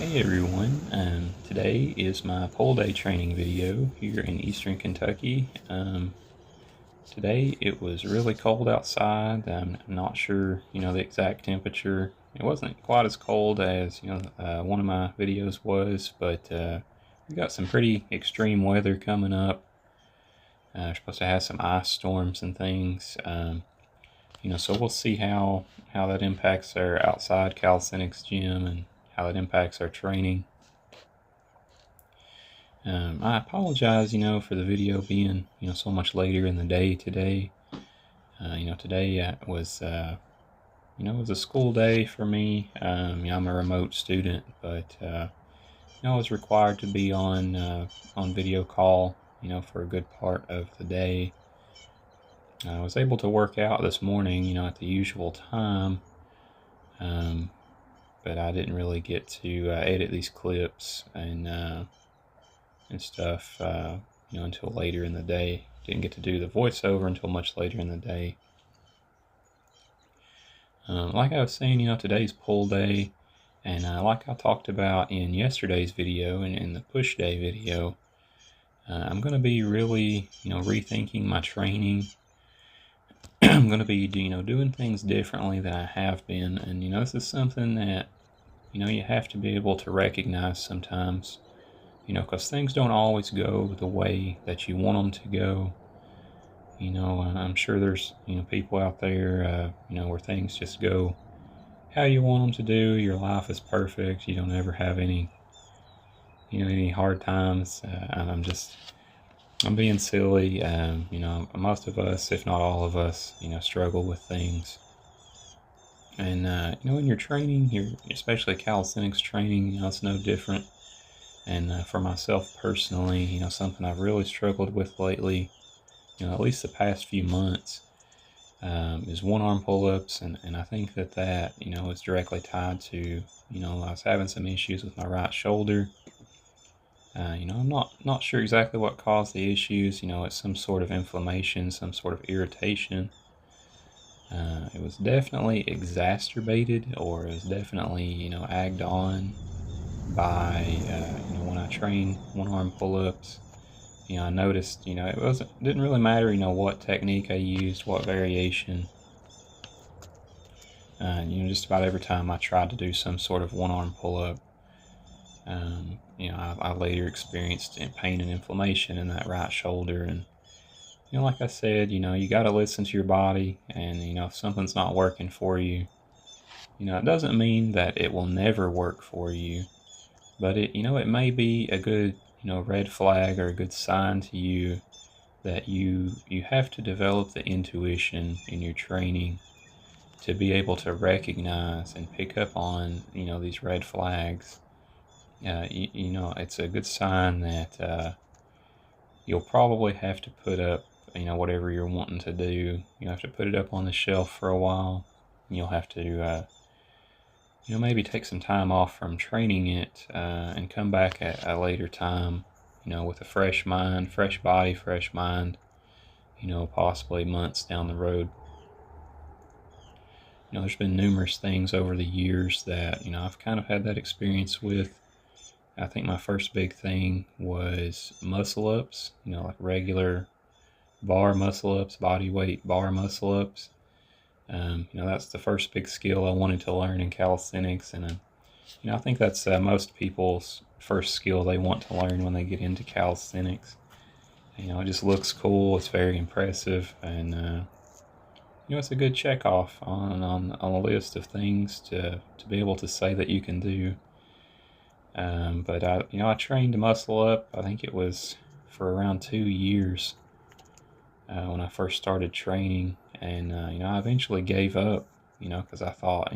Hey everyone, today is my pole day training video here in eastern Kentucky. Today it was really cold outside. I'm not sure, the exact temperature. It wasn't quite as cold as, one of my videos was, but we got some pretty extreme weather coming up. We're supposed to have some ice storms and things. So we'll see how that impacts our outside calisthenics gym and how it impacts our training. I apologize, for the video being, so much later in the day today. Today was, it was a school day for me. I'm a remote student, but, I was required to be on video call, for a good part of the day. I was able to work out this morning, at the usual time, but I didn't really get to edit these clips and stuff, until later in the day. Didn't get to do the voiceover until much later in the day. Like I was saying, today's pull day, and like I talked about in yesterday's video and in the push day video, I'm going to be really, rethinking my training. I'm going to be, doing things differently than I have been, and, this is something that, you have to be able to recognize sometimes. Because things don't always go the way that you want them to go. I'm sure there's, people out there, where things just go how you want them to do. Your life is perfect. You don't ever have any, any hard times. I'm being silly. Most of us, if not all of us, struggle with things. And, in your training, especially calisthenics training, it's no different. And for myself personally, something I've really struggled with lately, at least the past few months, is one-arm pull-ups, and I think that is directly tied to, I was having some issues with my right shoulder. I'm not sure exactly what caused the issues. It's some sort of inflammation, some sort of irritation. It was definitely exacerbated, or it was definitely, egged on by when I train one-arm pull-ups. I noticed didn't really matter what technique I used, what variation. Just about every time I tried to do some sort of one-arm pull-up, I later experienced pain and inflammation in that right shoulder. And like I said, you got to listen to your body, and if something's not working for you, it doesn't mean that it will never work for you. But it may be a good, red flag or a good sign to you that you have to develop the intuition in your training to be able to recognize and pick up on, these red flags. It's a good sign that you'll probably have to put up, whatever you're wanting to do. You have to put it up on the shelf for a while. You'll have to maybe take some time off from training it and come back at a later time, with a fresh mind, fresh body, fresh mind, possibly months down the road. There's been numerous things over the years that, I've kind of had that experience with. I think my first big thing was muscle ups, like regular bar muscle ups, body weight bar muscle ups. That's the first big skill I wanted to learn in calisthenics, and I think that's most people's first skill they want to learn when they get into calisthenics. It just looks cool, it's very impressive, and it's a good check off on a list of things to be able to say that you can do. But I trained muscle up. I think it was for around 2 years when I first started training. And, I eventually gave up, because I thought,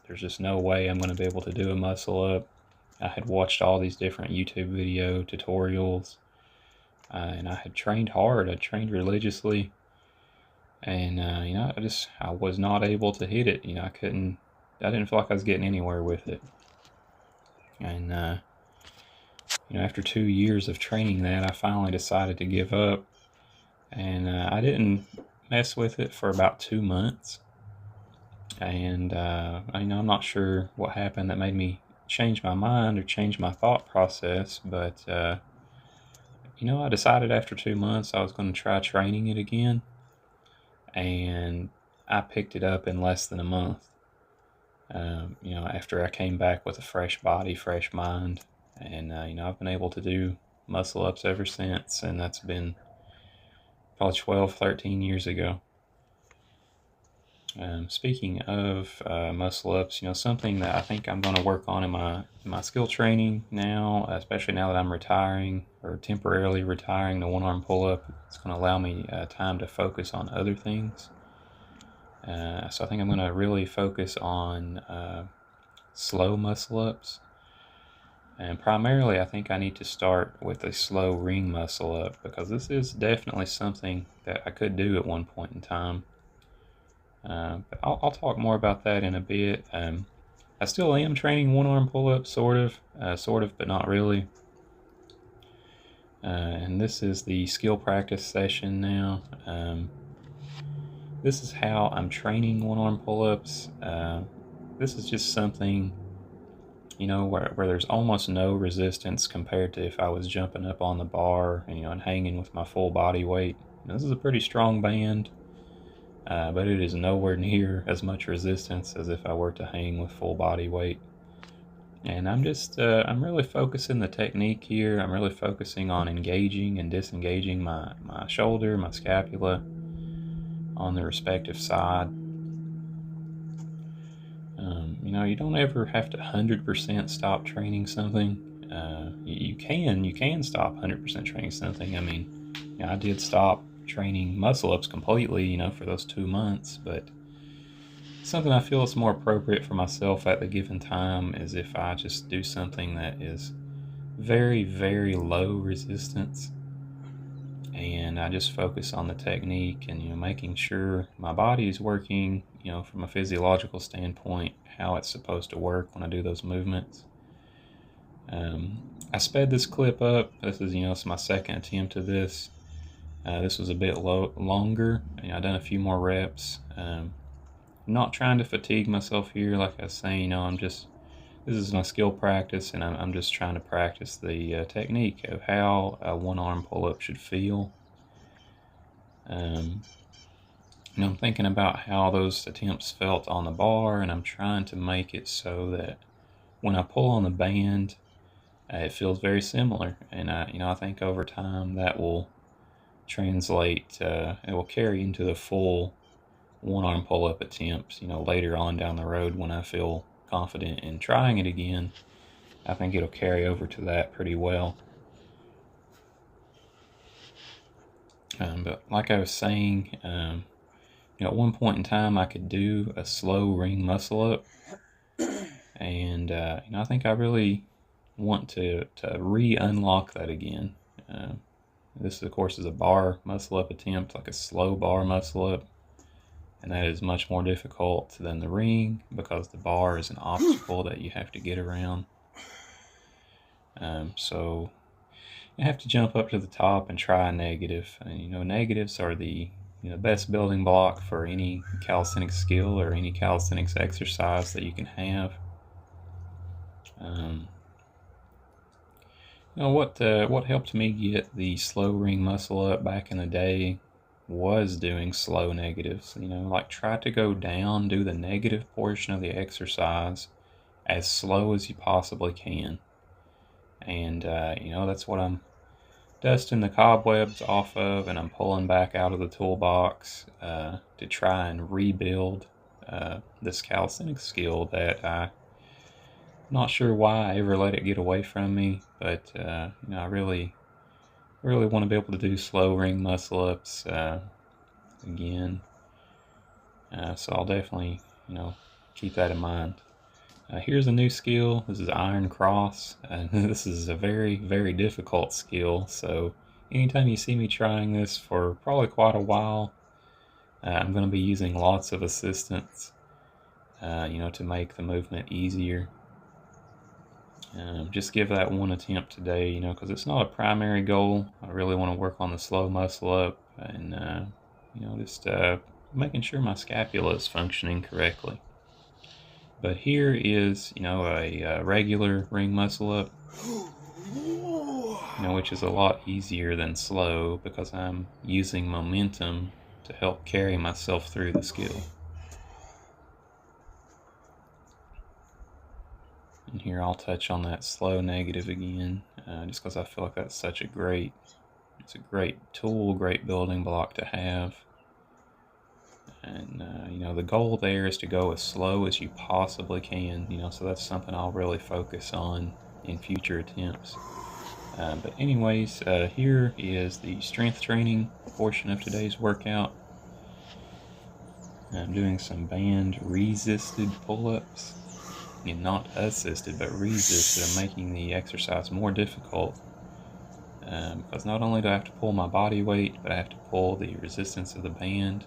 there's just no way I'm going to be able to do a muscle up. I had watched all these different YouTube video tutorials, and I had trained hard. I trained religiously, and, I was not able to hit it. I didn't feel like I was getting anywhere with it. And, after 2 years of training that, I finally decided to give up, and I didn't mess with it for about 2 months. And I'm not sure what happened that made me change my mind or change my thought process, but I decided after 2 months I was going to try training it again, and I picked it up in less than a month. After I came back with a fresh body, fresh mind, and I've been able to do muscle ups ever since, and that's been probably 12, 13 years ago. Speaking of muscle ups, something that I think I'm going to work on in my skill training now, especially now that I'm retiring or temporarily retiring the one arm pull up, it's going to allow me time to focus on other things. So I think I'm going to really focus on slow muscle ups. And primarily, I think I need to start with a slow ring muscle up, because this is definitely something that I could do at one point in time. But I'll talk more about that in a bit. I still am training one arm pull ups, sort of, but not really. And this is the skill practice session now. This is how I'm training one arm pull ups. This is just something, where there's almost no resistance compared to if I was jumping up on the bar and hanging with my full body weight. This is a pretty strong band, but it is nowhere near as much resistance as if I were to hang with full body weight. And I'm really focusing the technique here. I'm really focusing on engaging and disengaging my shoulder, my scapula on the respective side. You don't ever have to 100% stop training something. You can stop 100% training something. I mean, I did stop training muscle ups completely, for those 2 months, but something I feel is more appropriate for myself at the given time is if I just do something that is very, very low resistance, and I just focus on the technique and making sure my body is working, from a physiological standpoint, how it's supposed to work when I do those movements. I sped this clip up. This is it's my second attempt of this. This was a bit longer. I've done a few more reps. I'm not trying to fatigue myself here, like I was saying. This is my skill practice, and I'm just trying to practice the technique of how a one arm pull up should feel. I'm thinking about how those attempts felt on the bar, and I'm trying to make it so that when I pull on the band, it feels very similar. And I think over time that will translate. It will carry into the full one arm pull up attempts. Later on down the road, when I feel confident in trying it again, I think it'll carry over to that pretty well. But like I was saying, at one point in time I could do a slow ring muscle up, and I think I really want to re-unlock that again. This of course is a bar muscle up attempt, like a slow bar muscle up, and that is much more difficult than the ring because the bar is an obstacle that you have to get around. So you have to jump up to the top and try a negative. And negatives are the best building block for any calisthenics skill or any calisthenics exercise that you can have. What helped me get the slow ring muscle up back in the day was doing slow negatives. Like try to go down, do the negative portion of the exercise as slow as you possibly can. And that's what I'm dusting the cobwebs off of, and I'm pulling back out of the toolbox to try and rebuild this calisthenics skill that I'm not sure why I ever let it get away from me, but I really want to be able to do slow ring muscle ups again. So I'll definitely keep that in mind. Here's a new skill. This is iron cross. This is a very, very difficult skill. So anytime you see me trying this for probably quite a while, I'm going to be using lots of assistance, to make the movement easier. Just give that one attempt today, because it's not a primary goal. I really want to work on the slow muscle up and, just making sure my scapula is functioning correctly. But here is, a regular ring muscle up, which is a lot easier than slow because I'm using momentum to help carry myself through the skill. And here I'll touch on that slow negative again, just because I feel like that's such a great tool, great building block to have. And, the goal there is to go as slow as you possibly can, so that's something I'll really focus on in future attempts. But anyways, here is the strength training portion of today's workout. I'm doing some band resisted pull-ups. Not assisted, but resisted. I'm making the exercise more difficult because not only do I have to pull my body weight, but I have to pull the resistance of the band.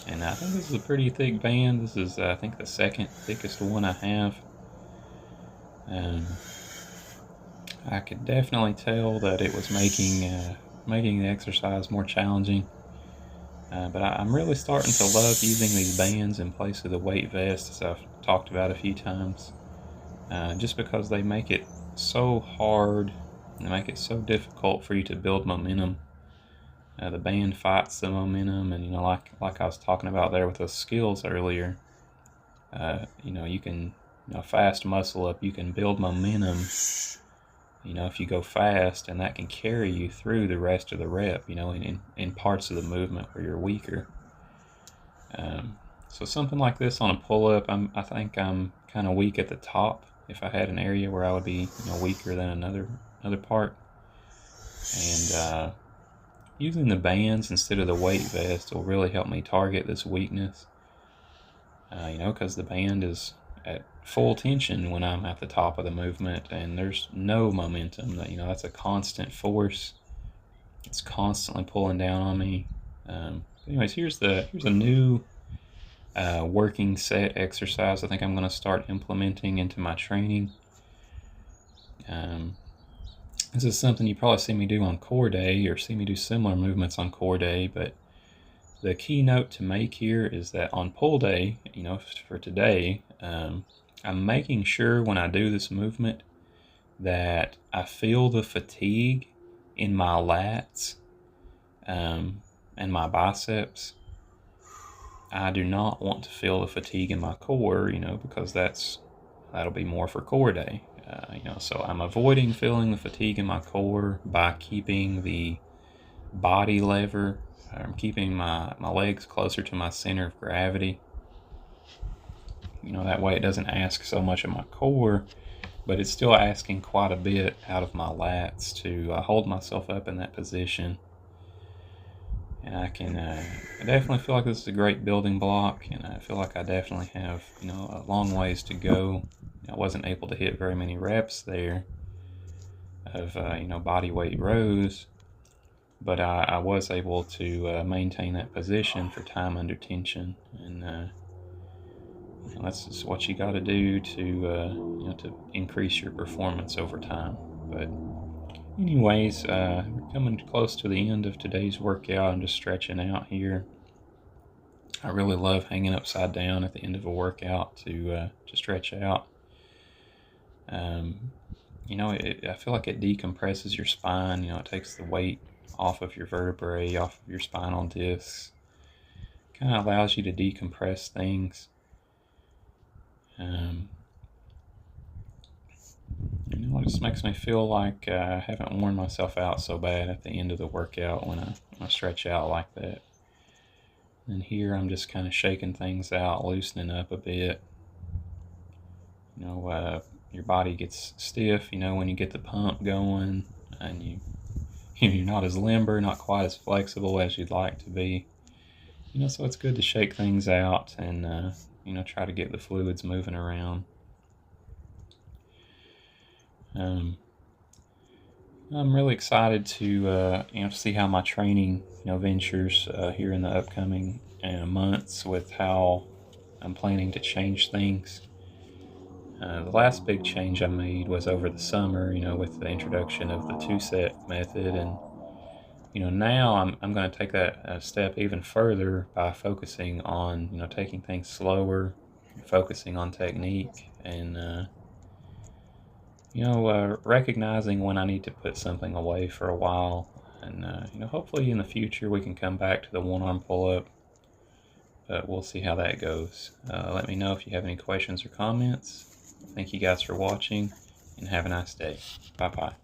And I think this is a pretty thick band. This is, I think, the second thickest one I have. I could definitely tell that it was making the exercise more challenging. But I'm really starting to love using these bands in place of the weight vest, as I've talked about a few times, just because they make it so hard, they make it so difficult for you to build momentum. The band fights the momentum, and like I was talking about there with those skills earlier, you can, fast muscle up, you can build momentum, if you go fast, and that can carry you through the rest of the rep, in parts of the movement where you're weaker. So something like this on a pull-up, I think I'm kind of weak at the top. If I had an area where I would be, weaker than another part, and using the bands instead of the weight vest will really help me target this weakness. Because the band is at full tension when I'm at the top of the movement, and there's no momentum. That's a constant force. It's constantly pulling down on me. Anyways, here's a new working set exercise I think I'm going to start implementing into my training. This is something you probably see me do on core day, or see me do similar movements on core day, but the key note to make here is that on pull day, for today, I'm making sure when I do this movement that I feel the fatigue in my lats and my biceps. I do not want to feel the fatigue in my core, because that'll be more for core day. So I'm avoiding feeling the fatigue in my core by keeping the body lever. I'm keeping my legs closer to my center of gravity. That way it doesn't ask so much of my core, but it's still asking quite a bit out of my lats to hold myself up in that position. And I definitely feel like this is a great building block, and I feel like I definitely have, a long ways to go. I wasn't able to hit very many reps there of, body weight rows, but I was able to maintain that position for time under tension, and that's just what you got to do to increase your performance over time. But anyways, we're coming close to the end of today's workout. I'm just stretching out here. I really love hanging upside down at the end of a workout to stretch out. I feel like it decompresses your spine. It takes the weight off of your vertebrae, off of your spinal discs. Kind of allows you to decompress things. It just makes me feel like I haven't worn myself out so bad at the end of the workout when I stretch out like that. And here I'm just kind of shaking things out, loosening up a bit. Your body gets stiff, when you get the pump going, and you're not as limber, not quite as flexible as you'd like to be. So it's good to shake things out and, try to get the fluids moving around. I'm really excited to see how my training ventures here in the upcoming months, with how I'm planning to change things. The last big change I made was over the summer, with the introduction of the 2-set method, and now I'm going to take that step even further by focusing on taking things slower, focusing on technique and recognizing when I need to put something away for a while. And hopefully in the future we can come back to the one-arm pull-up, but we'll see how that goes. Let me know if you have any questions or comments. Thank you guys for watching, and have a nice day. Bye-bye.